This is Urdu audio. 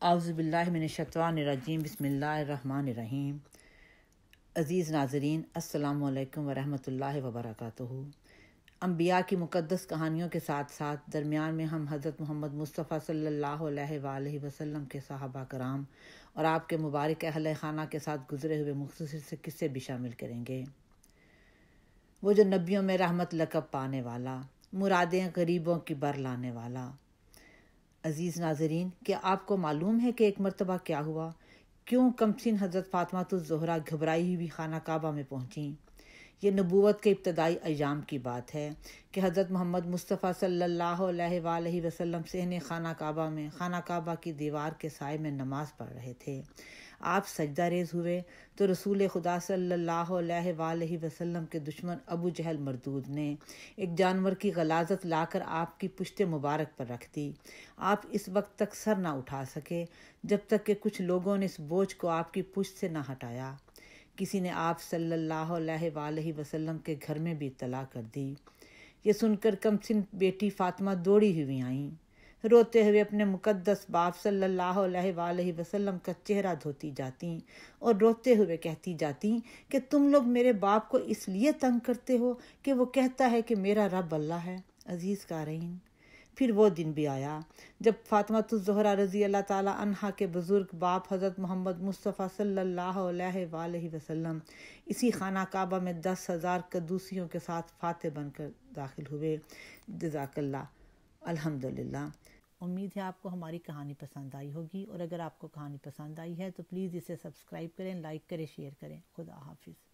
اعوذ باللہ من الشیطان الرجیم، بسم اللہ الرحمن الرحیم۔ عزیز ناظرین، السلام علیکم ورحمۃ اللہ وبرکاتہ۔ انبیاء کی مقدس کہانیوں کے ساتھ ساتھ درمیان میں ہم حضرت محمد مصطفیٰ صلی اللہ علیہ وآلہ وسلم کے صحابہ کرام اور آپ کے مبارک اہل خانہ کے ساتھ گزرے ہوئے مختصر سے قصے بھی شامل کریں گے۔ وہ جو نبیوں میں رحمت لقب پانے والا، مرادیں غریبوں کی بر لانے والا۔ عزیز ناظرین، کیا آپ کو معلوم ہے کہ ایک مرتبہ کیا ہوا؟ کیوں کمسن حضرت فاطمہ الزہرا گھبرائی ہوئی خانہ کعبہ میں پہنچیں؟ یہ نبوت کے ابتدائی ایام کی بات ہے کہ حضرت محمد مصطفیٰ صلی اللہ علیہ وآلہ وسلم صحن خانہ کعبہ کی دیوار کے سائے میں نماز پڑھ رہے تھے۔ آپ سجدہ ریز ہوئے تو رسول خدا صلی اللہ علیہ وآلہ وسلم کے دشمن ابو جہل مردود نے ایک جانور کی غلاظت لا کر آپ کی پشت مبارک پر رکھ دی۔ آپ اس وقت تک سر نہ اٹھا سکے جب تک کہ کچھ لوگوں نے اس بوجھ کو آپ کی پشت سے نہ ہٹایا۔ کسی نے آپ صلی اللہ علیہ وآلہ وسلم کے گھر میں بھی اطلاع کر دی۔ یہ سن کر کمسن بیٹی فاطمہ دوڑی ہوئی آئیں، روتے ہوئے اپنے مقدس باپ صلی اللہ علیہ وآلہ وسلم کا چہرہ دھوتی جاتی اور روتے ہوئے کہتی جاتی کہ تم لوگ میرے باپ کو اس لیے تنگ کرتے ہو کہ وہ کہتا ہے کہ میرا رب اللہ ہے۔ عزیز قارئین، پھر وہ دن بھی آیا جب فاطمہ الزہرا رضی اللہ تعالی عنہا کے بزرگ باپ حضرت محمد مصطفیٰ صلی اللہ علیہ وآلہ وسلم اسی خانہ کعبہ میں 10,000 قدوسیوں کے ساتھ فاتح بن کر داخل ہوئے۔ جزاک اللہ۔ الحمدللہ۔ امید ہے آپ کو ہماری کہانی پسند آئی ہوگی، اور اگر آپ کو کہانی پسند آئی ہے تو پلیز اسے سبسکرائب کریں، لائک کریں، شیئر کریں۔ خدا حافظ۔